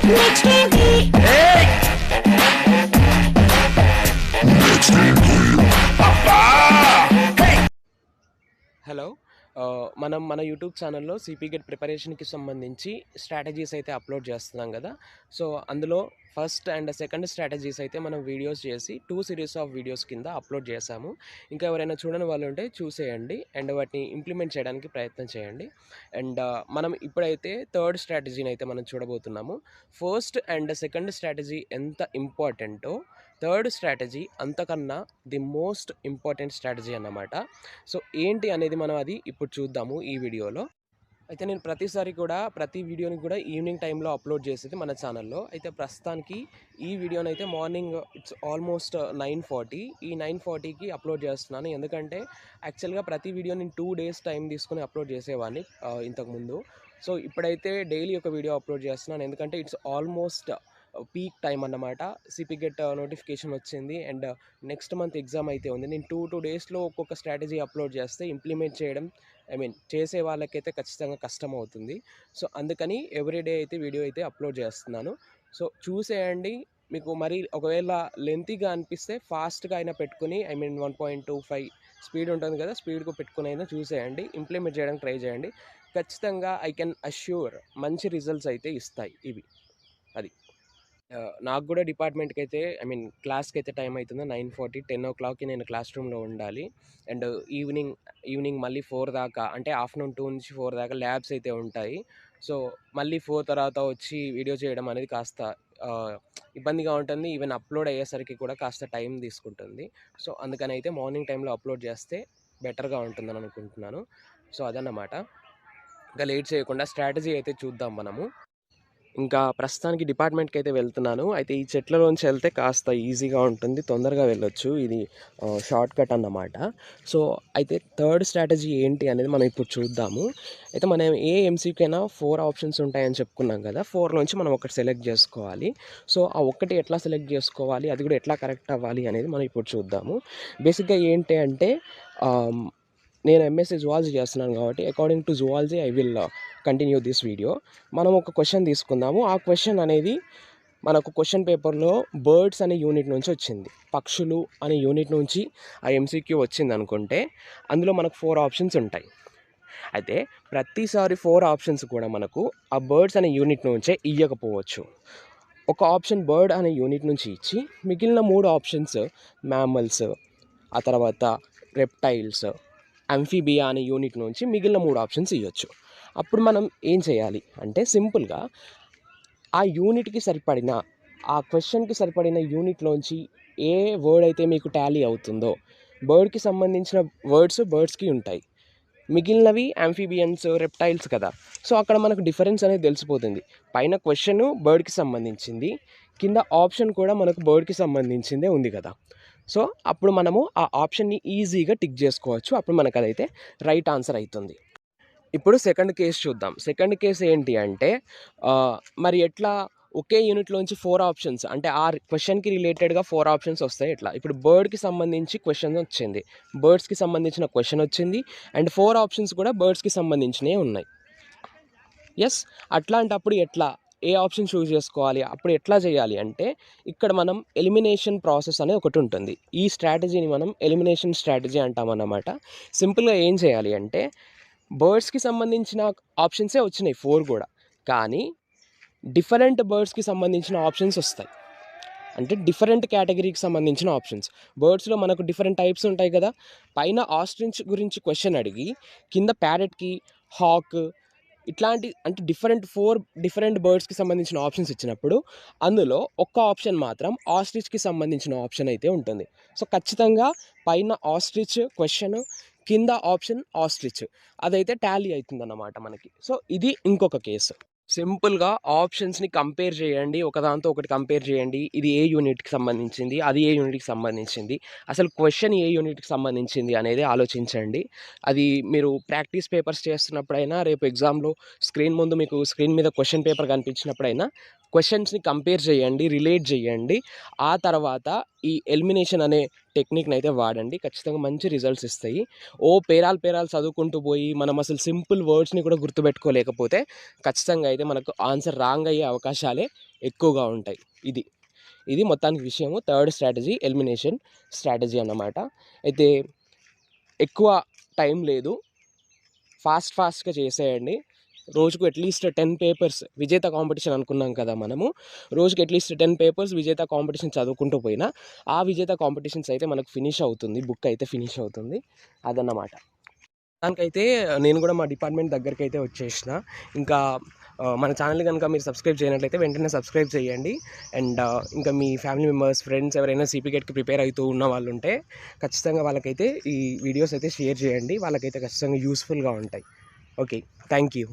Next TV. Hello మనం మన YouTube ఛానల్లో సిపి గెట్ ప్రిపరేషన్కి సంబంధించి స్ట్రాటజీస్ అయితే అప్లోడ్ చేస్తున్నాం కదా. సో అందులో ఫస్ట్ అండ్ సెకండ్ స్ట్రాటజీస్ అయితే మనం వీడియోస్ చేసి 2 సిరీస్ ఆఫ్ వీడియోస్ కింద అప్లోడ్ చేశాము. ఇంకా ఎవరైనా చూడని వాళ్ళు ఉంటే చూసేయండి అండ్ వాటిని ఇంప్లిమెంట్ చేయడానికి ప్రయత్నం చేయండి. అండ్ మనం ఇప్పుడైతే థర్డ్ స్ట్రాటజీని అయితే మనం చూడబోతున్నాము. ఫస్ట్ అండ్ సెకండ్ స్ట్రాటజీ ఎంత ఇంపార్టెంటో థర్డ్ స్ట్రాటజీ అంతకన్నా ది మోస్ట్ ఇంపార్టెంట్ స్ట్రాటజీ అన్నమాట. సో ఏంటి అనేది మనం అది ఇప్పుడు చూద్దాము ఈ వీడియోలో. అయితే నేను ప్రతి వీడియోని కూడా ఈవినింగ్ టైంలో అప్లోడ్ చేసేది మన ఛానల్లో. అయితే ప్రస్తుతానికి ఈ వీడియోని అయితే మార్నింగ్ ఇట్స్ ఆల్మోస్ట్ 9:40 ఈ 9:40కి అప్లోడ్ చేస్తున్నాను. ఎందుకంటే యాక్చువల్గా ప్రతి వీడియో నేను 2 days టైం తీసుకుని అప్లోడ్ చేసేవాడిని ఇంతకుముందు. సో ఇప్పుడైతే డైలీ ఒక వీడియో అప్లోడ్ చేస్తున్నాను. ఎందుకంటే ఇట్స్ ఆల్మోస్ట్ పీక్ టైం అన్నమాట. సిపి గెట్ నోటిఫికేషన్ వచ్చింది అండ్ నెక్స్ట్ మంత్ ఎగ్జామ్ అయితే ఉంది. నేను 2 daysలో ఒక్కొక్క స్ట్రాటజీ అప్లోడ్ చేస్తే ఇంప్లిమెంట్ చేయడం చేసే వాళ్ళకైతే ఖచ్చితంగా కష్టం అవుతుంది. సో అందుకని ఎవ్రీడే అయితే వీడియో అయితే అప్లోడ్ చేస్తున్నాను. సో చూసేయండి. మీకు మరి ఒకవేళ లెంతీగా అనిపిస్తే ఫాస్ట్గా అయినా పెట్టుకుని 1.25 స్పీడ్ ఉంటుంది కదా, స్పీడ్గా పెట్టుకుని అయినా చూసేయండి. ఇంప్లిమెంట్ చేయడానికి ట్రై చేయండి. ఖచ్చితంగా ఐ కెన్ అష్యూర్ మంచి రిజల్ట్స్ అయితే ఇస్తాయి ఇవి. అది నాకు కూడా డిపార్ట్మెంట్కి అయితే క్లాస్కి అయితే టైం అవుతుంది. 9:40 10 o'clockకి నేను క్లాస్ రూమ్లో ఉండాలి. అండ్ ఈవినింగ్ మళ్ళీ 4 దాకా, అంటే ఆఫ్టర్నూన్ 2 నుంచి 4 దాకా ల్యాబ్స్ అయితే ఉంటాయి. సో మళ్ళీ 4 తర్వాత వచ్చి వీడియో చేయడం అనేది కాస్త ఇబ్బందిగా ఉంటుంది. ఈవెన్ అప్లోడ్ అయ్యేసరికి కూడా కాస్త టైం తీసుకుంటుంది. సో అందుకని అయితే మార్నింగ్ టైంలో అప్లోడ్ చేస్తే బెటర్గా ఉంటుందని అనుకుంటున్నాను. సో అదన్నమాట. ఇంకా లేట్ చేయకుండా స్ట్రాటజీ అయితే చూద్దాం మనము. ఇంకా ప్రస్తుతానికి డిపార్ట్మెంట్కి అయితే వెళ్తున్నాను. అయితే ఈ చెట్లలోంచి వెళ్తే కాస్త ఈజీగా ఉంటుంది, తొందరగా వెళ్ళొచ్చు. ఇది షార్ట్ కట్ అన్నమాట. సో అయితే థర్డ్ స్ట్రాటజీ ఏంటి అనేది మనం ఇప్పుడు చూద్దాము. అయితే మనం ఏ ఎంసీకైనా 4 ఆప్షన్స్ ఉంటాయని చెప్పుకున్నాం కదా. 4 నుంచి మనం ఒకటి సెలెక్ట్ చేసుకోవాలి. సో ఆ ఒక్కటి ఎట్లా సెలెక్ట్ చేసుకోవాలి, అది కూడా ఎట్లా కరెక్ట్ అవ్వాలి అనేది మనం ఇప్పుడు చూద్దాము. బేసిక్గా ఏంటి అంటే నేను ఎంఎస్సీ జువాలజీ చేస్తున్నాను కాబట్టి according to zoology I will continue this video. మనం ఒక క్వశ్చన్ తీసుకుందాము. ఆ క్వశ్చన్ అనేది మనకు క్వశ్చన్ పేపర్లో బర్డ్స్ అనే యూనిట్ నుంచి వచ్చింది, పక్షులు అనే యూనిట్ నుంచి ఆ ఎంసీక్యూ వచ్చింది అనుకుంటే అందులో మనకు 4 ఆప్షన్స్ ఉంటాయి. అయితే ప్రతిసారి 4 ఆప్షన్స్ కూడా మనకు ఆ బర్డ్స్ అనే యూనిట్ నుంచే ఇవ్వకపోవచ్చు. ఒక ఆప్షన్ బర్డ్ అనే యూనిట్ నుంచి ఇచ్చి మిగిలిన 3 ఆప్షన్స్ మ్యామల్స్, ఆ తర్వాత రెప్టైల్స్, అంఫీబియా అనే యూనిట్ నుంచి మిగిలిన 3 ఆప్షన్స్ ఇవ్వచ్చు. అప్పుడు మనం ఏం చేయాలి అంటే సింపుల్గా ఆ యూనిట్కి సరిపడిన, ఆ క్వశ్చన్కి సరిపడిన యూనిట్లోంచి ఏ వర్డ్ అయితే మీకు టాలీ అవుతుందో, బర్డ్కి సంబంధించిన వర్డ్స్ బర్డ్స్కి ఉంటాయి, మిగిలినవి అంఫీబియన్స్ రెప్టైల్స్ కదా. సో అక్కడ మనకు డిఫరెన్స్ అనేది తెలిసిపోతుంది. పైన క్వశ్చన్ బర్డ్కి సంబంధించింది, కింద ఆప్షన్ కూడా మనకు బర్డ్కి సంబంధించిందే ఉంది కదా. సో అప్పుడు మనము ఆ ఆప్షన్ని ఈజీగా టిక్ చేసుకోవచ్చు. అప్పుడు మనకు అదైతే రైట్ ఆన్సర్ అవుతుంది. ఇప్పుడు సెకండ్ కేసు చూద్దాం. సెకండ్ కేసు ఏంటి అంటే మరి ఎట్లా ఒకే యూనిట్లోంచి 4 ఆప్షన్స్, అంటే ఆ క్వశ్చన్కి రిలేటెడ్గా 4 ఆప్షన్స్ వస్తాయి. ఎట్లా, ఇప్పుడు బర్డ్కి సంబంధించి క్వశ్చన్ వచ్చింది, బర్డ్స్కి సంబంధించిన క్వశ్చన్ వచ్చింది అండ్ 4 ఆప్షన్స్ కూడా బర్డ్స్కి సంబంధించినవి ఉన్నాయి. ఎస్, అట్లాంటప్పుడు ఎట్లా, ఏ ఆప్షన్ చూస్ చేసుకోవాలి, అప్పుడు ఎట్లా చేయాలి అంటే ఇక్కడ మనం ఎలిమినేషన్ ప్రాసెస్ అనేది ఒకటి ఉంటుంది. ఈ స్ట్రాటజీని మనం ఎలిమినేషన్ స్ట్రాటజీ అంటామన్నమాట. సింపుల్గా ఏం చేయాలి అంటే బర్డ్స్కి సంబంధించిన ఆప్షన్సే వచ్చినాయి 4 కూడా, కానీ డిఫరెంట్ బర్డ్స్కి సంబంధించిన ఆప్షన్స్ వస్తాయి. అంటే డిఫరెంట్ కేటగిరీకి సంబంధించిన ఆప్షన్స్. బర్డ్స్లో మనకు డిఫరెంట్ టైప్స్ ఉంటాయి కదా. పైన ఆస్ట్రిచ్ గురించి క్వశ్చన్ అడిగి కింద ప్యారెట్కి, హాక్, ఇట్లాంటి అంటే 4 డిఫరెంట్ బర్డ్స్కి సంబంధించిన ఆప్షన్స్ ఇచ్చినప్పుడు అందులో ఒక్క ఆప్షన్ మాత్రం ఆస్ట్రిచ్కి సంబంధించిన ఆప్షన్ అయితే ఉంటుంది. సో ఖచ్చితంగా పైన ఆస్ట్రిచ్ క్వశ్చన్, కింద ఆప్షన్ ఆస్ట్రిచ్, అదైతే టాలీ అవుతుందన్నమాట మనకి. సో ఇది ఇంకొక కేసు. సింపుల్గా ఆప్షన్స్ని కంపేర్ చేయండి, ఒకదాంతో ఒకటి కంపేర్ చేయండి. ఇది ఏ యూనిట్కి సంబంధించింది, అది ఏ యూనిట్కి సంబంధించింది, అసలు క్వశ్చన్ ఏ యూనిట్కి సంబంధించింది అనేది ఆలోచించండి. అది మీరు ప్రాక్టీస్ పేపర్స్ చేస్తున్నప్పుడైనా, రేపు ఎగ్జామ్లో స్క్రీన్ ముందు మీకు స్క్రీన్ మీద క్వశ్చన్ పేపర్ కనిపించినప్పుడైనా క్వశ్చన్స్ని కంపేర్ చేయండి, రిలేట్ చేయండి. ఆ తర్వాత ఈ ఎలిమినేషన్ అనే టెక్నిక్ని అయితే వాడండి. ఖచ్చితంగా మంచి రిజల్ట్స్ ఇస్తాయి. పేరాలు చదువుకుంటూ పోయి మనం అసలు సింపుల్ వర్డ్స్ని కూడా గుర్తుపెట్టుకోలేకపోతే ఖచ్చితంగా అయితే మనకు ఆన్సర్ రాంగ్ అయ్యే అవకాశాలే ఎక్కువగా ఉంటాయి. ఇది మొత్తానికి విషయము. థర్డ్ స్ట్రాటజీ ఎలిమినేషన్ స్ట్రాటజీ అన్నమాట. అయితే ఎక్కువ టైం లేదు, ఫాస్ట్గా చేసేయండి. రోజుకు అట్లీస్ట్ 10 పేపర్స్ విజేత కాంపిటీషన్ అనుకున్నాం కదా మనము. రోజుకి అట్లీస్ట్ 10 పేపర్స్ విజేత కాంపిటీషన్ చదువుకుంటూ పోయినా ఆ విజేత కాంపిటీషన్స్ అయితే మనకు ఫినిష్ అవుతుంది, బుక్ అయితే ఫినిష్ అవుతుంది. అదన్నమాట. దానికైతే నేను కూడా మా డిపార్ట్మెంట్ దగ్గరికి అయితే వచ్చేసిన. ఇంకా మన ఛానల్ కనుక మీరు సబ్స్క్రైబ్ చేయనట్లయితే వెంటనే సబ్స్క్రైబ్ చేయండి. అండ్ ఇంకా మీ ఫ్యామిలీ మెంబర్స్, ఫ్రెండ్స్ ఎవరైనా సిపి గేట్కి ప్రిపేర్ అవుతూ ఉన్న వాళ్ళు ఉంటే ఖచ్చితంగా వాళ్ళకైతే ఈ వీడియోస్ అయితే షేర్ చేయండి. వాళ్ళకైతే ఖచ్చితంగా యూస్ఫుల్గా ఉంటాయి. Okay, thank you.